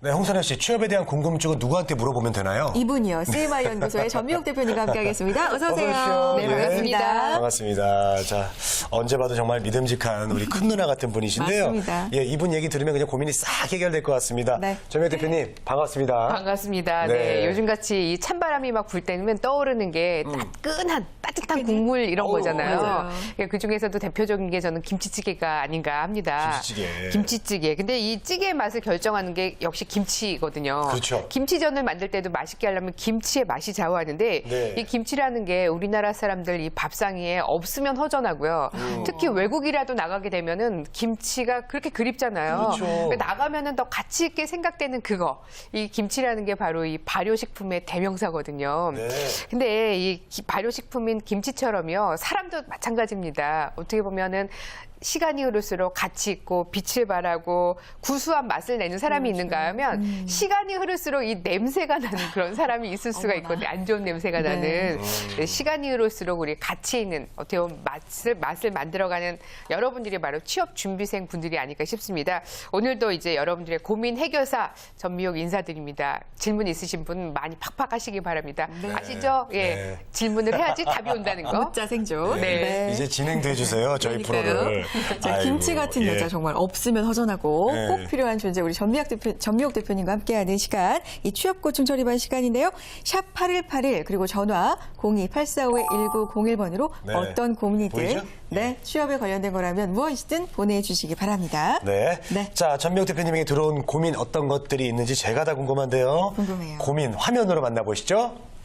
네, 홍선혜 씨, 취업에 대한 궁금증은 누구한테 물어보면 되나요? 이분이요. CMI 연구소의 전미옥 대표님과 함께하겠습니다. 어서 오세요. 네, 반갑습니다. 반갑습니다. 자, 언제 봐도 정말 믿음직한 우리 큰 누나 같은 분이신데요. 맞습니다. 예, 이분 얘기 들으면 그냥 고민이 싹 해결될 것 같습니다. 네. 전미옥 대표님, 반갑습니다. 반갑습니다. 네. 네. 요즘같이 이 찬바람이 막 불 때면 떠오르는 게 따끈한, 따뜻한 국물 이런 거잖아요. 맞아요. 그 중에서도 대표적인 게 저는 김치찌개가 아닌가 합니다. 김치찌개. 근데 이 찌개의 맛을 결정하는 게 역시 김치거든요. 그렇죠. 김치전을 만들 때도 맛있게 하려면 김치의 맛이 좌우하는데 네. 이 김치라는 게 우리나라 사람들 이 밥상 위에 없으면 허전하고요. 특히 외국이라도 나가게 되면은 김치가 그렇게 그립잖아요. 그렇죠. 나가면은 더 가치 있게 생각되는 그거. 이 김치라는 게 바로 이 발효식품의 대명사거든요. 네. 근데 이 발효식품인 김치처럼요. 사람도 마찬가지입니다. 어떻게 보면은 시간이 흐를수록 가치 있고 빛을 발하고 구수한 맛을 내는 사람이 있는가 하면 시간이 흐를수록 이 냄새가 나는 그런 사람이 있을 수가 있거든요. 안 좋은 냄새가 나는. 시간이 흐를수록 우리 가치 있는 어떻게 보면 맛을 만들어가는 여러분들이 바로 취업 준비생 분들이 아닐까 싶습니다. 오늘도 이제 여러분들의 고민 해결사 전미옥 인사드립니다. 질문 있으신 분 많이 팍팍 하시기 바랍니다. 아시죠? 예. 네. 질문을 해야지 답이 온다는 거. 문자 생존. 네. 이제 진행도 해주세요, 저희 그러니까요. 프로를. 자, 아이고, 김치 같은 예. 여자 정말 없으면 허전하고 네. 꼭 필요한 존재 우리 전미옥 대표님과 함께하는 시간. 이 취업고충 처리반 시간인데요. 샵 8181 그리고 전화 02845-1901번으로 네. 어떤 고민이든 보이죠? 네, 취업에 관련된 거라면 무엇이든 보내주시기 바랍니다. 네. 네. 자, 전미옥 대표님에게 들어온 고민 어떤 것들이 있는지 제가 다 궁금한데요. 궁금해요. 고민 화면으로 만나보시죠.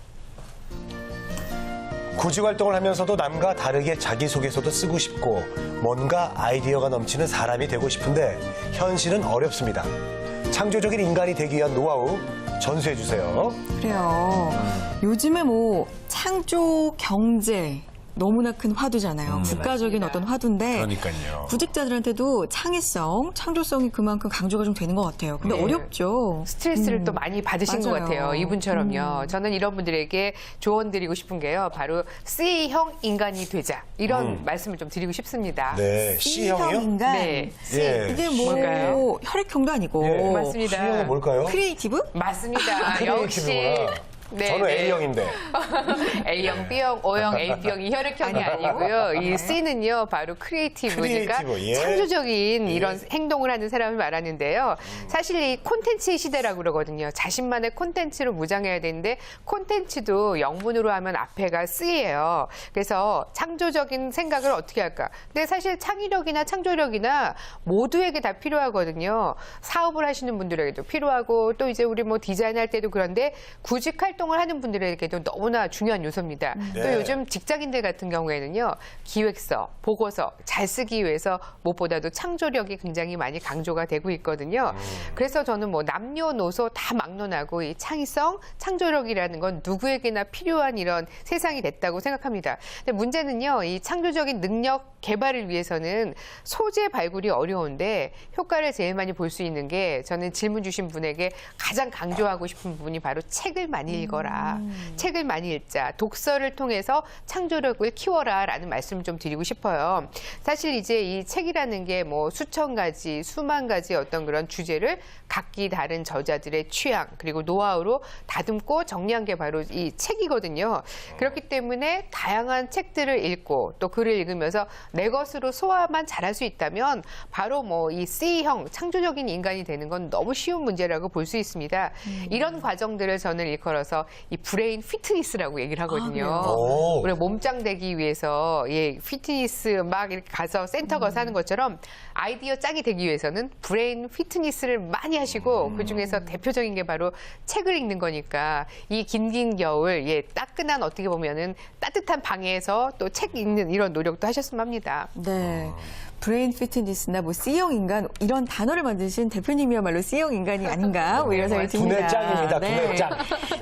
구직 활동을 하면서도 남과 다르게 자기소개서도 쓰고 싶고 뭔가 아이디어가 넘치는 사람이 되고 싶은데 현실은 어렵습니다. 창조적인 인간이 되기 위한 노하우 전수해 주세요. 그래요. 요즘에 뭐 창조 경제 너무나 큰 화두잖아요. 국가적인 맞습니다. 어떤 화두인데 그러니까요. 구직자들한테도 창의성, 창조성이 그만큼 강조가 좀 되는 것 같아요. 근데 네. 어렵죠. 스트레스를 또 많이 받으신 것 맞아요. 같아요. 이분처럼요. 저는 이런 분들에게 조언 드리고 싶은 게요. 바로 C형 인간이 되자. 이런 말씀을 좀 드리고 싶습니다. 네, C형이요? 인간. 네. 예. 이게 뭐 뭘까요? 혈액형도 아니고 예. 맞습니다. C형은 뭘까요? 크리에이티브? 맞습니다. 역시. 크리에이티브구나. 네, 저는 네. A형인데. A형, B형, O형, AB형이 혈액형이 아니고요. 이 C는요, 바로 크리에이티브니까 크리에이티브, 예. 창조적인 이런 행동을 하는 사람을 말하는데요. 사실 이 콘텐츠 시대라고 그러거든요. 자신만의 콘텐츠로 무장해야 되는데 콘텐츠도 영문으로 하면 앞에가 C예요. 그래서 창조적인 생각을 어떻게 할까? 근데 사실 창의력이나 창조력이나 모두에게 다 필요하거든요. 사업을 하시는 분들에게도 필요하고 또 이제 우리 뭐 디자인할 때도 그런데 구직 활동을 하는 분들에게도 너무나 중요한 요소입니다. 네. 또 요즘 직장인들 같은 경우에는요. 기획서, 보고서 잘 쓰기 위해서 무엇보다도 창조력이 굉장히 많이 강조가 되고 있거든요. 그래서 저는 뭐 남녀노소 다 막론하고 이 창의성, 창조력이라는 건 누구에게나 필요한 이런 세상이 됐다고 생각합니다. 근데 문제는요. 이 창조적인 능력 개발을 위해서는 소재 발굴이 어려운데 효과를 제일 많이 볼 수 있는 게 저는 질문 주신 분에게 가장 강조하고 싶은 부분이 바로 책을 많이 읽어라. 책을 많이 읽자. 독서를 통해서 창조력을 키워라 라는 말씀을 좀 드리고 싶어요. 사실 이제 이 책이라는 게 뭐 수천 가지, 수만 가지 어떤 그런 주제를 각기 다른 저자들의 취향 그리고 노하우로 다듬고 정리한 게 바로 이 책이거든요. 그렇기 때문에 다양한 책들을 읽고 또 글을 읽으면서 내 것으로 소화만 잘할 수 있다면 바로 뭐 이 C형 창조적인 인간이 되는 건 너무 쉬운 문제라고 볼 수 있습니다. 이런 과정들을 저는 일컬어서 이 브레인 피트니스라고 얘기를 하거든요. 오. 우리가 몸짱 되기 위해서 예, 피트니스 막 이렇게 가서 센터 가서 하는 것처럼 아이디어 짱이 되기 위해서는 브레인 피트니스를 많이 하시고 그중에서 대표적인 게 바로 책을 읽는 거니까 이 긴긴 겨울 예, 따끈한 어떻게 보면은 따뜻한 방에서 또 책 읽는 이런 노력도 하셨으면 합니다. 네. 브레인 피트니스나 뭐 C형 인간 이런 단어를 만드신 대표님이야말로 C형 인간이 아닌가 뭐 이런 생각이 듭니다. 두뇌 짱입니다. 두뇌 짱.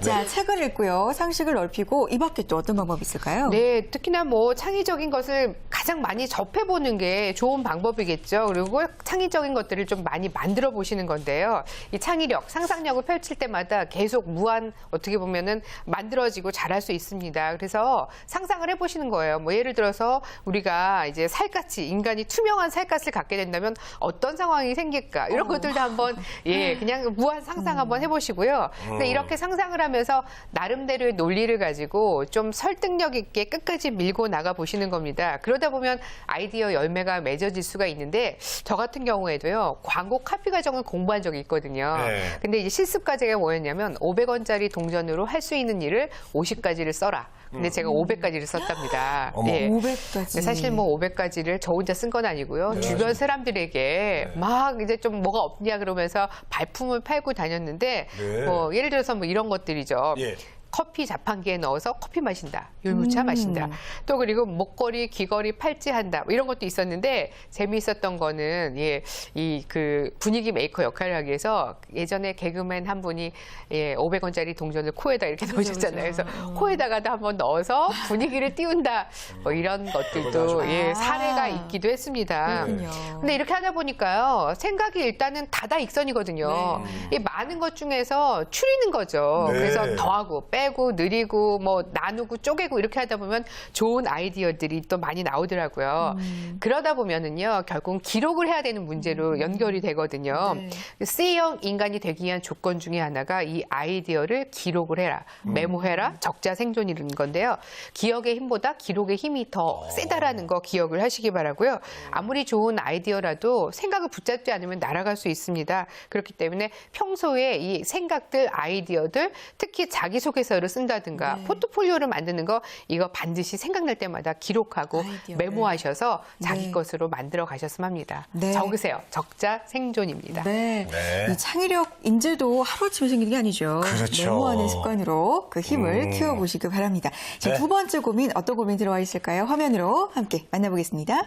자, 자, 책을 읽고요. 상식을 넓히고 이 밖에 또 어떤 방법이 있을까요? 네, 특히나 뭐 창의적인 것을 가장 많이 접해보는 게 좋은 방법이겠죠. 그리고 창의적인 것들을 좀 많이 만들어 보시는 건데요. 이 창의력, 상상력을 펼칠 때마다 계속 무한 어떻게 보면은 만들어지고 자랄 수 있습니다. 그래서 상상을 해보시는 거예요. 뭐 예를 들어서 우리가 이제 살갗이 인간이 투명한 살갗을 갖게 된다면 어떤 상황이 생길까 이런 것들도 한번 그냥 무한 상상 한번 해보시고요. 근데 이렇게 상상을 하면서 나름대로의 논리를 가지고 좀 설득력 있게 끝까지 밀고 나가 보시는 겁니다. 그러다 보면 아이디어 열매가 맺어질 수가 있는데 저 같은 경우에도요. 광고 카피 과정을 공부한 적이 있거든요. 네. 근데 이제 실습 과제가 뭐였냐면 500원짜리 동전으로 할 수 있는 일을 50가지를 써라. 근데 제가 500가지를 썼답니다. 어머. 500가지. 사실 뭐 500가지를 저 혼자 쓴 건 아니고요. 주변 사람들에게 막 이제 좀 뭐가 없냐 그러면서 발품을 팔고 다녔는데 네. 뭐 예를 들어서 뭐 이런 것들이죠. 예. 커피 자판기에 넣어서 커피 마신다. 율무차 마신다. 또 그리고 목걸이, 귀걸이, 팔찌 한다. 뭐 이런 것도 있었는데 재미있었던 거는 이 그 분위기 메이커 역할을 하기 위해서 예전에 개그맨 한 분이 500원짜리 동전을 코에다 이렇게 넣으셨잖아요. 그래서 코에다가도 한번 넣어서 분위기를 띄운다. 뭐 이런 것들도 사례가 있기도 했습니다. 그렇군요. 근데 이렇게 하다 보니까요. 생각이 일단은 다다익선이거든요. 이 많은 것 중에서 추리는 거죠. 네. 그래서 더하고 빼고 느리고 뭐 나누고 쪼개고 이렇게 하다 보면 좋은 아이디어들이 또 많이 나오더라고요. 그러다 보면은요. 결국은 기록을 해야 되는 문제로 연결이 되거든요. C형 인간이 되기 위한 조건 중에 하나가 이 아이디어를 기록을 해라. 메모해라. 적자 생존이라는 건데요. 기억의 힘보다 기록의 힘이 더 세다라는 거 기억을 하시기 바라고요. 아무리 좋은 아이디어라도 생각을 붙잡지 않으면 날아갈 수 있습니다. 그렇기 때문에 평소에 이 생각들, 아이디어들, 특히 자기소개서를 쓴다든가 포트폴리오를 만드는 거 이거 반드시 생각날 때마다 기록하고 아이디어를. 메모하셔서 자기 네. 것으로 만들어 가셨으면 합니다. 네. 적으세요. 적자 생존입니다. 네. 네. 이 창의력 인재도 하루아침에 생기는 게 아니죠. 그렇죠. 메모하는 습관으로 그 힘을 키워보시기 바랍니다. 자, 네. 두 번째 고민 어떤 고민 들어와 있을까요? 화면으로 함께 만나보겠습니다.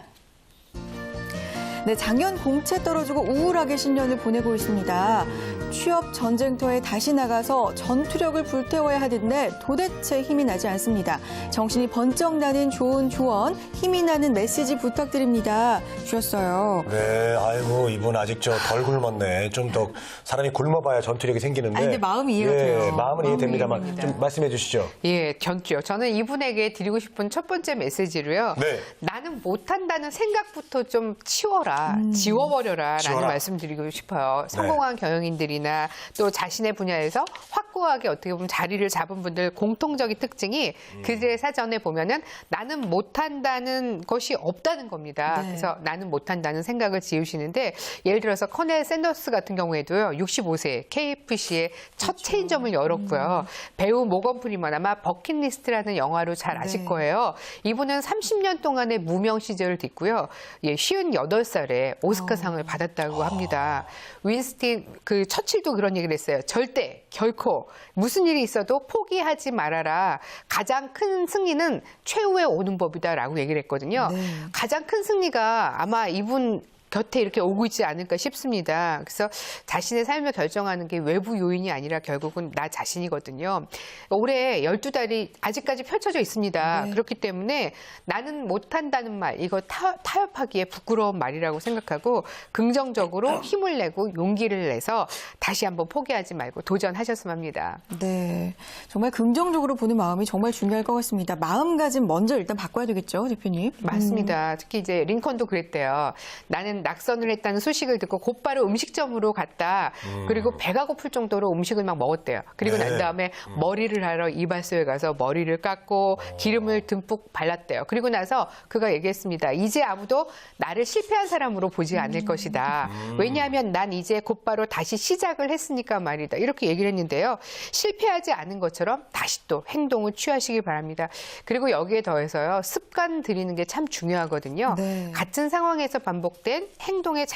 네, 작년 공채 떨어지고 우울하게 신년을 보내고 있습니다. 취업 전쟁터에 다시 나가서 전투력을 불태워야 하는데 도대체 힘이 나지 않습니다. 정신이 번쩍 나는 좋은 조언, 힘이 나는 메시지 부탁드립니다. 주셨어요. 네, 아이고 이분 아직 저 덜 굶었네. 좀 더 사람이 굶어봐야 전투력이 생기는데. 아니, 근데 마음이 이해가 돼요. 마음은 이해됩니다만 마음이 좀 말씀해 주시죠. 예, 전투요. 저는 이분에게 드리고 싶은 첫 번째 메시지로요. 네. 나는 못한다는 생각부터 좀 치워라, 지워버려라 지워라. 라는 말씀 드리고 싶어요. 성공한 경영인들이나 또 자신의 분야에서 확고하게 어떻게 보면 자리를 잡은 분들 공통적인 특징이 그들의 사전에 보면은 나는 못한다는 것이 없다는 겁니다. 네. 그래서 나는 못한다는 생각을 지우시는데 예를 들어서 커넬 샌더스 같은 경우에도요. 65세 KFC의 첫 체인점을 열었고요. 배우 모건 프리먼 아마 버킷리스트라는 영화로 잘 아실 네. 거예요. 이분은 30년 동안의 무명 시절을 딛고요. 58살에 오스카상을 받았다고 합니다. 윈스틴 그 처칠도 그런 얘기를 했어요. 절대 결코 무슨 일이 있어도 포기하지 말아라. 가장 큰 승리는 최후에 오는 법이다라고 얘기를 했거든요. 네. 가장 큰 승리가 아마 이분 곁에 이렇게 오고 있지 않을까 싶습니다. 그래서 자신의 삶을 결정하는 게 외부 요인이 아니라 결국은 나 자신이거든요. 올해 12달이 아직까지 펼쳐져 있습니다. 네. 그렇기 때문에 나는 못한다는 말, 이거 타협하기에 부끄러운 말이라고 생각하고 긍정적으로 힘을 내고 용기를 내서 다시 한번 포기하지 말고 도전하셨으면 합니다. 네, 정말 긍정적으로 보는 마음이 정말 중요할 것 같습니다. 마음가짐 먼저 일단 바꿔야 되겠죠, 대표님? 맞습니다. 특히 이제 링컨도 그랬대요. 나는 낙선을 했다는 소식을 듣고 곧바로 음식점으로 갔다. 그리고 배가 고플 정도로 음식을 막 먹었대요. 그리고 네. 난 다음에 머리를 하러 이발소에 가서 머리를 깎고 기름을 듬뿍 발랐대요. 그리고 나서 그가 얘기했습니다. 이제 아무도 나를 실패한 사람으로 보지 않을 것이다. 왜냐하면 난 이제 곧바로 다시 시작을 했으니까 말이다. 이렇게 얘기를 했는데요. 실패하지 않은 것처럼 다시 또 행동을 취하시기 바랍니다. 그리고 여기에 더해서요. 습관 들이는 게 참 중요하거든요. 네. 같은 상황에서 반복된 행동의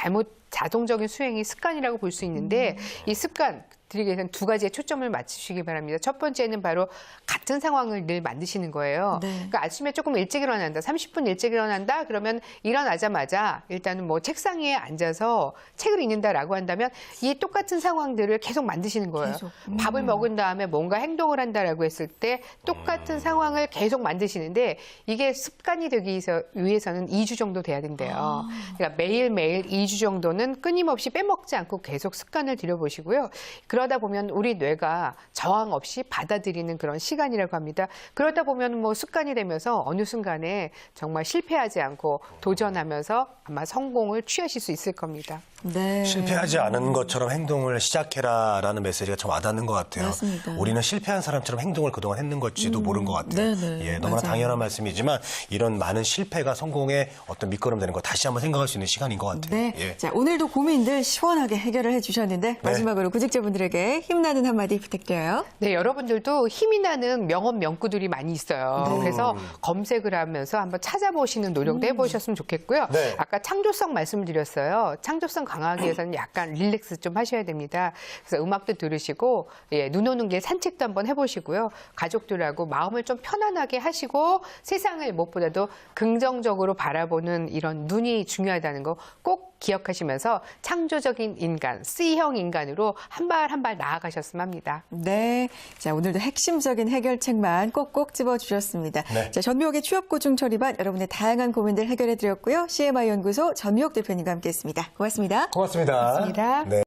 자동적인 수행이 습관이라고 볼 수 있는데 이 습관 드리기 위해서는 두 가지에 초점을 맞추시기 바랍니다. 첫 번째는 바로 같은 상황을 늘 만드시는 거예요. 네. 그러니까 아침에 조금 일찍 일어난다, 30분 일찍 일어난다, 그러면 일어나자마자 일단은 뭐 책상 위에 앉아서 책을 읽는다라고 한다면 이 똑같은 상황들을 계속 만드시는 거예요. 계속. 밥을 먹은 다음에 뭔가 행동을 한다라고 했을 때 똑같은 상황을 계속 만드시는데 이게 습관이 되기 위해서는 2주 정도 돼야 된대요. 그러니까 매일매일 2주 정도는 끊임없이 빼먹지 않고 계속 습관을 들여보시고요. 그러다 보면 우리 뇌가 저항 없이 받아들이는 그런 시간이라고 합니다. 그러다 보면 뭐 습관이 되면서 어느 순간에 정말 실패하지 않고 도전하면서 아마 성공을 취하실 수 있을 겁니다. 네. 실패하지 않은 것처럼 행동을 시작해라라는 메시지가 참 와닿는 것 같아요. 맞습니다. 우리는 실패한 사람처럼 행동을 그동안 했는 걸지도 모른 것 같아요. 네네. 예, 너무나 맞아요. 당연한 말씀이지만 이런 많은 실패가 성공의 어떤 밑거름 되는 거 다시 한번 생각할 수 있는 시간인 것 같아요. 네. 예. 자, 오늘도 고민들 시원하게 해결을 해주셨는데 마지막으로 구직자분들에게 힘나는 한마디 부탁드려요. 네, 여러분들도 힘이 나는 명언 명구들이 많이 있어요. 그래서 검색을 하면서 한번 찾아보시는 노력도 해보셨으면 좋겠고요. 네. 아까 창조성 말씀드렸어요. 창조성 강화하기 위해서는 약간 릴렉스 좀 하셔야 됩니다. 그래서 음악도 들으시고 예, 눈 오는 길 산책도 한번 해보시고요. 가족들하고 마음을 좀 편안하게 하시고 세상을 무엇보다도 긍정적으로 바라보는 이런 눈이 중요하다는 거 꼭 기억하시면서 창조적인 인간, C형 인간으로 한 발 한 발 나아가셨으면 합니다. 네. 자, 오늘도 핵심적인 해결책만 꼭꼭 집어주셨습니다. 네. 자, 전미옥의 취업고충 처리반 여러분의 다양한 고민들 해결해드렸고요. CMI 연구소 전미옥 대표님과 함께했습니다. 고맙습니다. 고맙습니다. 고맙습니다. 네.